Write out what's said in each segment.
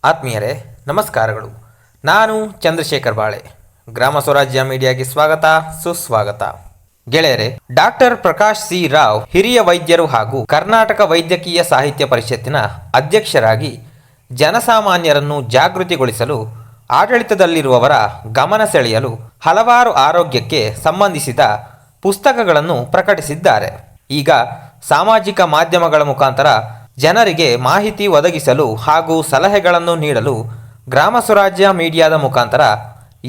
ಆತ್ಮೀಯರೇ ನಮಸ್ಕಾರಗಳು. ನಾನು ಚಂದ್ರಶೇಖರ್ ಬಾಳೆ. ಗ್ರಾಮ ಸ್ವರಾಜ್ಯ ಮೀಡಿಯಾಗೆ ಸ್ವಾಗತ, ಸುಸ್ವಾಗತ. ಗೆಳೆಯರೆ, ಡಾಕ್ಟರ್ ಪ್ರಕಾಶ್ ಸಿ ರಾವ್ ಹಿರಿಯ ವೈದ್ಯರು ಹಾಗೂ ಕರ್ನಾಟಕ ವೈದ್ಯಕೀಯ ಸಾಹಿತ್ಯ ಪರಿಷತ್ತಿನ ಅಧ್ಯಕ್ಷರಾಗಿ ಜನಸಾಮಾನ್ಯರನ್ನು ಜಾಗೃತಿಗೊಳಿಸಲು, ಆಡಳಿತದಲ್ಲಿರುವವರ ಗಮನ ಸೆಳೆಯಲು ಹಲವಾರು ಆರೋಗ್ಯಕ್ಕೆ ಸಂಬಂಧಿಸಿದ ಪುಸ್ತಕಗಳನ್ನು ಪ್ರಕಟಿಸಿದ್ದಾರೆ. ಈಗ ಸಾಮಾಜಿಕ ಮಾಧ್ಯಮಗಳ ಮುಖಾಂತರ ಜನರಿಗೆ ಮಾಹಿತಿ ಒದಗಿಸಲು ಹಾಗೂ ಸಲಹೆಗಳನ್ನು ನೀಡಲು ಗ್ರಾಮ ಸ್ವರಾಜ್ಯ ಮೀಡಿಯಾದ ಮುಖಾಂತರ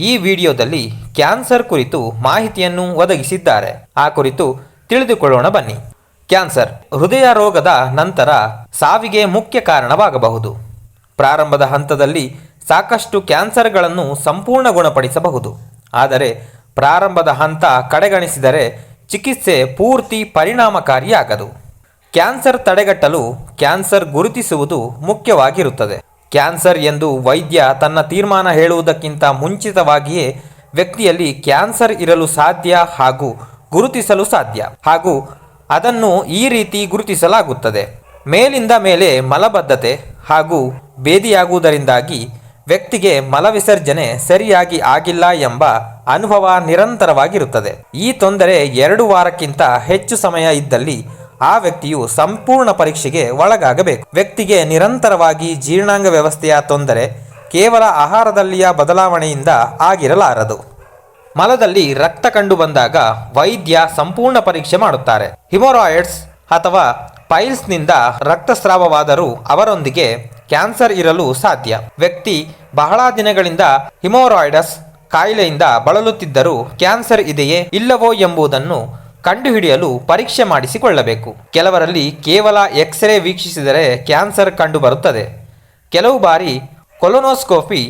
ಈ ವಿಡಿಯೋದಲ್ಲಿ ಕ್ಯಾನ್ಸರ್ ಕುರಿತು ಮಾಹಿತಿಯನ್ನು ಒದಗಿಸಿದ್ದಾರೆ. ಆ ಕುರಿತು ತಿಳಿದುಕೊಳ್ಳೋಣ ಬನ್ನಿ. ಕ್ಯಾನ್ಸರ್ ಹೃದಯ ರೋಗದ ನಂತರ ಸಾವಿಗೆ ಮುಖ್ಯ ಕಾರಣವಾಗಬಹುದು. ಪ್ರಾರಂಭದ ಹಂತದಲ್ಲಿ ಸಾಕಷ್ಟು ಕ್ಯಾನ್ಸರ್ಗಳನ್ನು ಸಂಪೂರ್ಣ ಗುಣಪಡಿಸಬಹುದು. ಆದರೆ ಪ್ರಾರಂಭದ ಹಂತ ಕಡೆಗಣಿಸಿದರೆ ಚಿಕಿತ್ಸೆ ಪೂರ್ತಿ ಪರಿಣಾಮಕಾರಿಯಾಗದು. ಕ್ಯಾನ್ಸರ್ ತಡೆಗಟ್ಟಲು ಕ್ಯಾನ್ಸರ್ ಗುರುತಿಸುವುದು ಮುಖ್ಯವಾಗಿರುತ್ತದೆ. ಕ್ಯಾನ್ಸರ್ ಎಂದು ವೈದ್ಯ ತನ್ನ ತೀರ್ಮಾನ ಹೇಳುವುದಕ್ಕಿಂತ ಮುಂಚಿತವಾಗಿಯೇ ವ್ಯಕ್ತಿಯಲ್ಲಿ ಕ್ಯಾನ್ಸರ್ ಇರಲು ಸಾಧ್ಯ ಹಾಗೂ ಗುರುತಿಸಲು ಸಾಧ್ಯ, ಹಾಗೂ ಅದನ್ನು ಈ ರೀತಿ ಗುರುತಿಸಲಾಗುತ್ತದೆ. ಮೇಲಿಂದ ಮೇಲೆ ಮಲಬದ್ಧತೆ ಹಾಗೂ ಭೇದಿಯಾಗುವುದರಿಂದಾಗಿ ವ್ಯಕ್ತಿಗೆ ಮಲವಿಸರ್ಜನೆ ಸರಿಯಾಗಿ ಆಗಿಲ್ಲ ಎಂಬ ಅನುಭವ ನಿರಂತರವಾಗಿರುತ್ತದೆ. ಈ ತೊಂದರೆ 2 ವಾರಕ್ಕಿಂತ ಹೆಚ್ಚು ಸಮಯ ಇದ್ದಲ್ಲಿ ಆ ವ್ಯಕ್ತಿಯು ಸಂಪೂರ್ಣ ಪರೀಕ್ಷೆಗೆ ಒಳಗಾಗಬೇಕು. ವ್ಯಕ್ತಿಗೆ ನಿರಂತರವಾಗಿ ಜೀರ್ಣಾಂಗ ವ್ಯವಸ್ಥೆಯ ತೊಂದರೆ ಕೇವಲ ಆಹಾರದಲ್ಲಿಯ ಬದಲಾವಣೆಯಿಂದ ಆಗಿರಲಾರದು. ಮಲದಲ್ಲಿ ರಕ್ತ ಕಂಡು ಬಂದಾಗ ವೈದ್ಯ ಸಂಪೂರ್ಣ ಪರೀಕ್ಷೆ ಮಾಡುತ್ತಾರೆ. ಹಿಮೋರಾಯ್ಡ್ಸ್ ಅಥವಾ ಪೈಲ್ಸ್ನಿಂದ ರಕ್ತಸ್ರಾವವಾದರೂ ಅವರೊಂದಿಗೆ ಕ್ಯಾನ್ಸರ್ ಇರಲು ಸಾಧ್ಯ. ವ್ಯಕ್ತಿ ಬಹಳ ದಿನಗಳಿಂದ ಹಿಮೋರಾಯ್ಡಸ್ ಕಾಯಿಲೆಯಿಂದ ಬಳಲುತ್ತಿದ್ದರೂ ಕ್ಯಾನ್ಸರ್ ಇದೆಯೇ ಇಲ್ಲವೋ ಎಂಬುದನ್ನು ಕಂಡುಹಿಡಿಯಲು ಪರೀಕ್ಷೆ ಮಾಡಿಸಿಕೊಳ್ಳಬೇಕು. ಕೆಲವರಲ್ಲಿ ಕೇವಲ ಎಕ್ಸ್ರೇ ವೀಕ್ಷಿಸಿದರೆ ಕ್ಯಾನ್ಸರ್ ಕಂಡುಬರುತ್ತದೆ. ಕೆಲವು ಬಾರಿ ಕೊಲೊನೋಸ್ಕೋಪಿ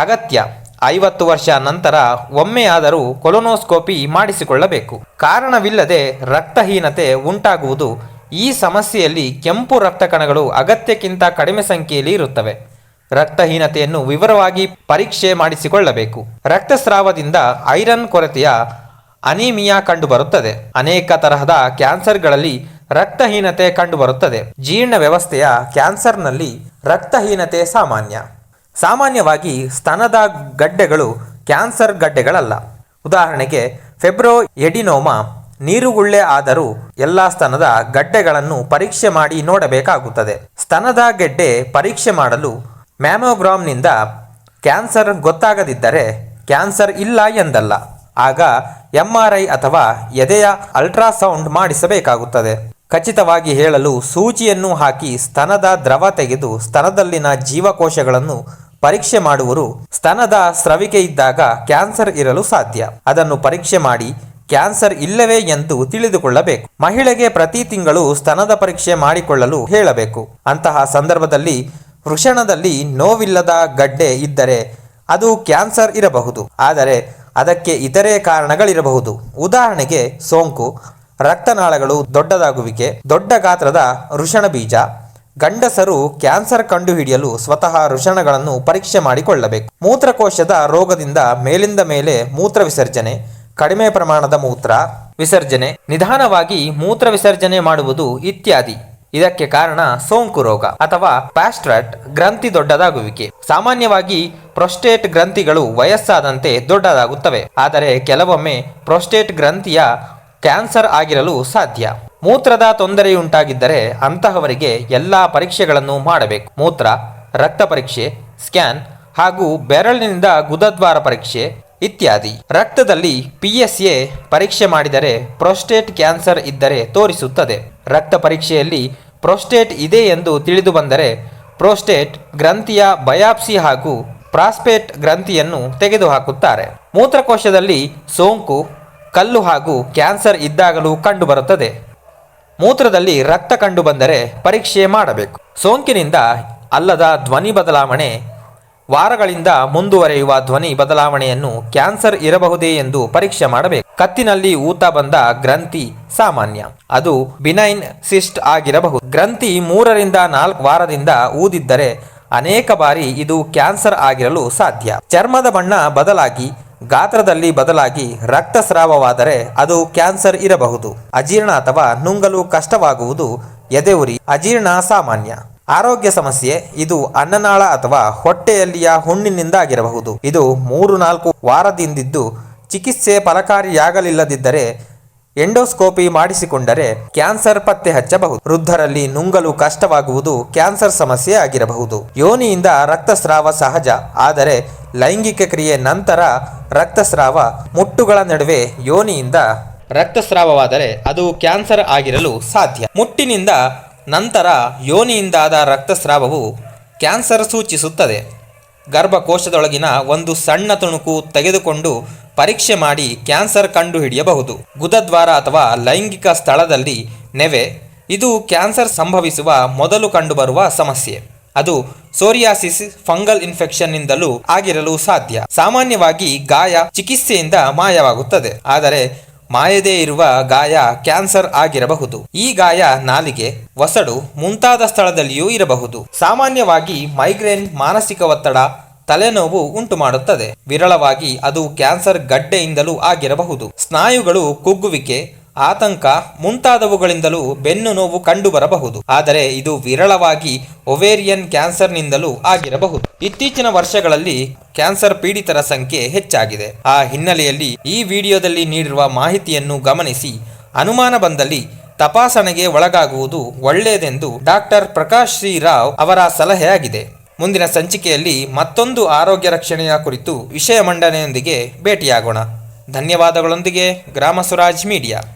ಅಗತ್ಯ. 50 ವರ್ಷ ನಂತರ ಒಮ್ಮೆಯಾದರೂ ಕೊಲೊನೋಸ್ಕೋಪಿ ಮಾಡಿಸಿಕೊಳ್ಳಬೇಕು. ಕಾರಣವಿಲ್ಲದೆ ರಕ್ತಹೀನತೆ ಉಂಟಾಗುವುದು. ಈ ಸಮಸ್ಯೆಯಲ್ಲಿ ಕೆಂಪು ರಕ್ತ ಕಣಗಳು ಅಗತ್ಯಕ್ಕಿಂತ ಕಡಿಮೆ ಸಂಖ್ಯೆಯಲ್ಲಿ ಇರುತ್ತವೆ. ರಕ್ತಹೀನತೆಯನ್ನು ವಿವರವಾಗಿ ಪರೀಕ್ಷೆ ಮಾಡಿಸಿಕೊಳ್ಳಬೇಕು. ರಕ್ತಸ್ರಾವದಿಂದ ಐರನ್ ಕೊರತೆಯ ಅನೀಮಿಯಾ ಕಂಡುಬರುತ್ತದೆ. ಅನೇಕ ತರಹದ ಕ್ಯಾನ್ಸರ್ಗಳಲ್ಲಿ ರಕ್ತಹೀನತೆ ಕಂಡುಬರುತ್ತದೆ. ಜೀರ್ಣ ವ್ಯವಸ್ಥೆಯ ಕ್ಯಾನ್ಸರ್ನಲ್ಲಿ ರಕ್ತಹೀನತೆ ಸಾಮಾನ್ಯವಾಗಿ ಸ್ತನದ ಗಡ್ಡೆಗಳು ಕ್ಯಾನ್ಸರ್ ಗಡ್ಡೆಗಳಲ್ಲ. ಉದಾಹರಣೆಗೆ ಫೆಬ್ರೋ ಎಡಿನೋಮಾ ನೀರುಗುಳ್ಳೆ ಆದರೂ ಎಲ್ಲ ಸ್ತನದ ಗಡ್ಡೆಗಳನ್ನು ಪರೀಕ್ಷೆ ಮಾಡಿ ನೋಡಬೇಕಾಗುತ್ತದೆ. ಸ್ತನದ ಗೆಡ್ಡೆ ಪರೀಕ್ಷೆ ಮಾಡಲು ಮ್ಯಾಮೋಗ್ರಾಮ್ನಿಂದ ಕ್ಯಾನ್ಸರ್ ಗೊತ್ತಾಗದಿದ್ದರೆ ಕ್ಯಾನ್ಸರ್ ಇಲ್ಲ ಎಂದಲ್ಲ. ಆಗ MRI ಅಥವಾ ಎದೆಯ ಅಲ್ಟ್ರಾಸೌಂಡ್ ಮಾಡಿಸಬೇಕಾಗುತ್ತದೆ. ಖಚಿತವಾಗಿ ಹೇಳಲು ಸೂಜಿಯನ್ನು ಹಾಕಿ ಸ್ತನದ ದ್ರವ ತೆಗೆದು ಸ್ತನದಲ್ಲಿನ ಜೀವಕೋಶಗಳನ್ನು ಪರೀಕ್ಷೆ ಮಾಡುವರು. ಸ್ತನದ ಸ್ರವಿಕೆ ಇದ್ದಾಗ ಕ್ಯಾನ್ಸರ್ ಇರಲು ಸಾಧ್ಯ. ಅದನ್ನು ಪರೀಕ್ಷೆ ಮಾಡಿ ಕ್ಯಾನ್ಸರ್ ಇಲ್ಲವೇ ಎಂದು ತಿಳಿದುಕೊಳ್ಳಬೇಕು. ಮಹಿಳೆಗೆ ಪ್ರತಿ ತಿಂಗಳು ಸ್ತನದ ಪರೀಕ್ಷೆ ಮಾಡಿಕೊಳ್ಳಲು ಹೇಳಬೇಕು. ಅಂತಹ ಸಂದರ್ಭದಲ್ಲಿ ವೃಷಣದಲ್ಲಿ ನೋವಿಲ್ಲದ ಗಡ್ಡೆ ಇದ್ದರೆ ಅದು ಕ್ಯಾನ್ಸರ್ ಇರಬಹುದು. ಆದರೆ ಅದಕ್ಕೆ ಇತರೆ ಕಾರಣಗಳಿರಬಹುದು. ಉದಾಹರಣೆಗೆ ಸೋಂಕು, ರಕ್ತನಾಳಗಳು ದೊಡ್ಡದಾಗುವಿಕೆ, ದೊಡ್ಡ ಗಾತ್ರದ ವೃಷಣ ಬೀಜ. ಗಂಡಸರು ಕ್ಯಾನ್ಸರ್ ಕಂಡುಹಿಡಿಯಲು ಸ್ವತಃ ವೃಷಣಗಳನ್ನು ಪರೀಕ್ಷೆ ಮಾಡಿಕೊಳ್ಳಬೇಕು. ಮೂತ್ರಕೋಶದ ರೋಗದಿಂದ ಮೇಲಿಂದ ಮೇಲೆ ಮೂತ್ರ ವಿಸರ್ಜನೆ, ಕಡಿಮೆ ಪ್ರಮಾಣದ ಮೂತ್ರ ವಿಸರ್ಜನೆ, ನಿಧಾನವಾಗಿ ಮೂತ್ರ ವಿಸರ್ಜನೆ ಮಾಡುವುದು ಇತ್ಯಾದಿ. ಇದಕ್ಕೆ ಕಾರಣ ಸೋಂಕು ರೋಗ ಅಥವಾ ಪ್ಯಾಸ್ಟ್ರಾಟ್ ಗ್ರಂಥಿ ದೊಡ್ಡದಾಗುವಿಕೆ. ಸಾಮಾನ್ಯವಾಗಿ ಪ್ರೊಸ್ಟೇಟ್ ಗ್ರಂಥಿಗಳು ವಯಸ್ಸಾದಂತೆ ದೊಡ್ಡದಾಗುತ್ತವೆ. ಆದರೆ ಕೆಲವೊಮ್ಮೆ ಪ್ರೊಸ್ಟೇಟ್ ಗ್ರಂಥಿಯ ಕ್ಯಾನ್ಸರ್ ಆಗಿರಲು ಸಾಧ್ಯ. ಮೂತ್ರದ ತೊಂದರೆಯುಂಟಾಗಿದ್ದರೆ ಅಂತಹವರಿಗೆ ಎಲ್ಲ ಪರೀಕ್ಷೆಗಳನ್ನು ಮಾಡಬೇಕು. ಮೂತ್ರ, ರಕ್ತ ಪರೀಕ್ಷೆ, ಸ್ಕ್ಯಾನ್ ಹಾಗೂ ಬೆರಳಿನಿಂದ ಗುದದ್ವಾರ ಪರೀಕ್ಷೆ ಇತ್ಯಾದಿ. ರಕ್ತದಲ್ಲಿ PSA ಪರೀಕ್ಷೆ ಮಾಡಿದರೆ ಪ್ರೊಸ್ಟೇಟ್ ಕ್ಯಾನ್ಸರ್ ಇದ್ದರೆ ತೋರಿಸುತ್ತದೆ. ರಕ್ತ ಪರೀಕ್ಷೆಯಲ್ಲಿ ಪ್ರೊಸ್ಟೇಟ್ ಇದೆ ಎಂದು ತಿಳಿದು ಬಂದರೆ ಪ್ರೊಸ್ಟೇಟ್ ಗ್ರಂಥಿಯ ಬಯಾಪ್ಸಿ ಹಾಗೂ ಪ್ರಾಸ್ಪೇಟ್ ಗ್ರಂಥಿಯನ್ನು ತೆಗೆದುಹಾಕುತ್ತಾರೆ. ಮೂತ್ರಕೋಶದಲ್ಲಿ ಸೋಂಕು, ಕಲ್ಲು ಹಾಗೂ ಕ್ಯಾನ್ಸರ್ ಇದ್ದಾಗಲೂ ಕಂಡುಬರುತ್ತದೆ. ಮೂತ್ರದಲ್ಲಿ ರಕ್ತ ಕಂಡುಬಂದರೆ ಪರೀಕ್ಷೆ ಮಾಡಬೇಕು. ಸೋಂಕಿನಿಂದ ಅಲ್ಲದ ಧ್ವನಿ ಬದಲಾವಣೆ, ವಾರಗಳಿಂದ ಮುಂದುವರೆಯುವ ಧ್ವನಿ ಬದಲಾವಣೆಯನ್ನು ಕ್ಯಾನ್ಸರ್ ಇರಬಹುದೇ ಎಂದು ಪರೀಕ್ಷೆ ಮಾಡಬೇಕು. ಕತ್ತಿನಲ್ಲಿ ಊತ ಬಂದ ಗ್ರಂಥಿ ಸಾಮಾನ್ಯ. ಅದು ಬಿನೈನ್ ಸಿಸ್ಟ್ ಆಗಿರಬಹುದು. ಗ್ರಂಥಿ 3 ರಿಂದ 4 ವಾರದಿಂದ ಊದಿದ್ದರೆ ಅನೇಕ ಬಾರಿ ಇದು ಕ್ಯಾನ್ಸರ್ ಆಗಿರಲು ಸಾಧ್ಯ. ಚರ್ಮದ ಬಣ್ಣ ಬದಲಾಗಿ, ಗಾತ್ರದಲ್ಲಿ ಬದಲಾಗಿ ರಕ್ತಸ್ರಾವವಾದರೆ ಅದು ಕ್ಯಾನ್ಸರ್ ಇರಬಹುದು. ಅಜೀರ್ಣ ಅಥವಾ ನುಂಗಲು ಕಷ್ಟವಾಗುವುದು, ಎದೆಯುರಿ, ಅಜೀರ್ಣ ಸಾಮಾನ್ಯ. ಆರೋಗ್ಯ ಸಮಸ್ಯೆ ಇದು ಅನ್ನನಾಳ ಅಥವಾ ಹೊಟ್ಟೆಯಲ್ಲಿಯ ಹುಣ್ಣಿನಿಂದ ಆಗಿರಬಹುದು. ಇದು 3-4 ವಾರದಿಂದಿದ್ದು ಚಿಕಿತ್ಸೆ ಫಲಕಾರಿಯಾಗಲಿಲ್ಲದಿದ್ದರೆ ಎಂಡೋಸ್ಕೋಪಿ ಮಾಡಿಸಿಕೊಂಡರೆ ಕ್ಯಾನ್ಸರ್ ಪತ್ತೆ ಹಚ್ಚಬಹುದು. ವೃದ್ಧರಲ್ಲಿ ನುಂಗಲು ಕಷ್ಟವಾಗುವುದು ಕ್ಯಾನ್ಸರ್ ಸಮಸ್ಯೆ ಆಗಿರಬಹುದು. ಯೋನಿಯಿಂದ ರಕ್ತಸ್ರಾವ ಸಹಜ, ಆದರೆ ಲೈಂಗಿಕ ಕ್ರಿಯೆ ನಂತರ ರಕ್ತಸ್ರಾವ, ಮುಟ್ಟುಗಳ ನಡುವೆ ಯೋನಿಯಿಂದ ರಕ್ತಸ್ರಾವವಾದರೆ ಅದು ಕ್ಯಾನ್ಸರ್ ಆಗಿರಲು ಸಾಧ್ಯ. ಮುಟ್ಟಿನಿಂದ ನಂತರ ಯೋನಿಯಿಂದಾದ ರಕ್ತಸ್ರಾವವು ಕ್ಯಾನ್ಸರ್ ಸೂಚಿಸುತ್ತದೆ. ಗರ್ಭಕೋಶದೊಳಗಿನ ಒಂದು ಸಣ್ಣ ತುಣುಕು ತೆಗೆದುಕೊಂಡು ಪರೀಕ್ಷೆ ಮಾಡಿ ಕ್ಯಾನ್ಸರ್ ಕಂಡುಹಿಡಿಯಬಹುದು. ಗುದದ್ವಾರ ಅಥವಾ ಲೈಂಗಿಕ ಸ್ಥಳದಲ್ಲಿ ನೆವೆ, ಇದು ಕ್ಯಾನ್ಸರ್ ಸಂಭವಿಸುವ ಮೊದಲು ಕಂಡುಬರುವ ಸಮಸ್ಯೆ. ಅದು ಸೋರಿಯಾಸಿಸ್, ಫಂಗಲ್ ಇನ್ಫೆಕ್ಷನ್ನಿಂದಲೂ ಆಗಿರಲು ಸಾಧ್ಯ. ಸಾಮಾನ್ಯವಾಗಿ ಗಾಯ ಚಿಕಿತ್ಸೆಯಿಂದ ಮಾಯವಾಗುತ್ತದೆ, ಆದರೆ ಮಾಯದೇ ಇರುವ ಗಾಯ ಕ್ಯಾನ್ಸರ್ ಆಗಿರಬಹುದು. ಈ ಗಾಯ ನಾಲಿಗೆ, ವಸಡು ಮುಂತಾದ ಸ್ಥಳದಲ್ಲಿಯೂ ಇರಬಹುದು. ಸಾಮಾನ್ಯವಾಗಿ ಮೈಗ್ರೇನ್, ಮಾನಸಿಕ ಒತ್ತಡ, ತಲೆನೋವು ಉಂಟು ಮಾಡುತ್ತದೆ. ವಿರಳವಾಗಿ ಅದು ಕ್ಯಾನ್ಸರ್ ಗಡ್ಡೆಯಿಂದಲೂ ಆಗಿರಬಹುದು. ಸ್ನಾಯುಗಳು ಕುಗ್ಗುವಿಕೆ, ಆತಂಕ ಮುಂತಾದವುಗಳಿಂದಲೂ ಬೆನ್ನು ನೋವು ಕಂಡುಬರಬಹುದು. ಆದರೆ ಇದು ವಿರಳವಾಗಿ ಒವೇರಿಯನ್ ಕ್ಯಾನ್ಸರ್ನಿಂದಲೂ ಆಗಿರಬಹುದು. ಇತ್ತೀಚಿನ ವರ್ಷಗಳಲ್ಲಿ ಕ್ಯಾನ್ಸರ್ ಪೀಡಿತರ ಸಂಖ್ಯೆ ಹೆಚ್ಚಾಗಿದೆ. ಆ ಹಿನ್ನೆಲೆಯಲ್ಲಿ ಈ ವಿಡಿಯೋದಲ್ಲಿ ನೀಡಿರುವ ಮಾಹಿತಿಯನ್ನು ಗಮನಿಸಿ ಅನುಮಾನ ಬಂದಲ್ಲಿ ತಪಾಸಣೆಗೆ ಒಳಗಾಗುವುದು ಒಳ್ಳೆಯದೆಂದು ಡಾಕ್ಟರ್ ಪ್ರಕಾಶ್ ಸಿ ರಾವ್ ಅವರ ಸಲಹೆಯಾಗಿದೆ. ಮುಂದಿನ ಸಂಚಿಕೆಯಲ್ಲಿ ಮತ್ತೊಂದು ಆರೋಗ್ಯ ರಕ್ಷಣೆಯ ಕುರಿತು ವಿಷಯ ಮಂಡನೆಯೊಂದಿಗೆ ಭೇಟಿಯಾಗೋಣ. ಧನ್ಯವಾದಗಳೊಂದಿಗೆ ಗ್ರಾಮ ಸ್ವರಾಜ್ ಮೀಡಿಯಾ.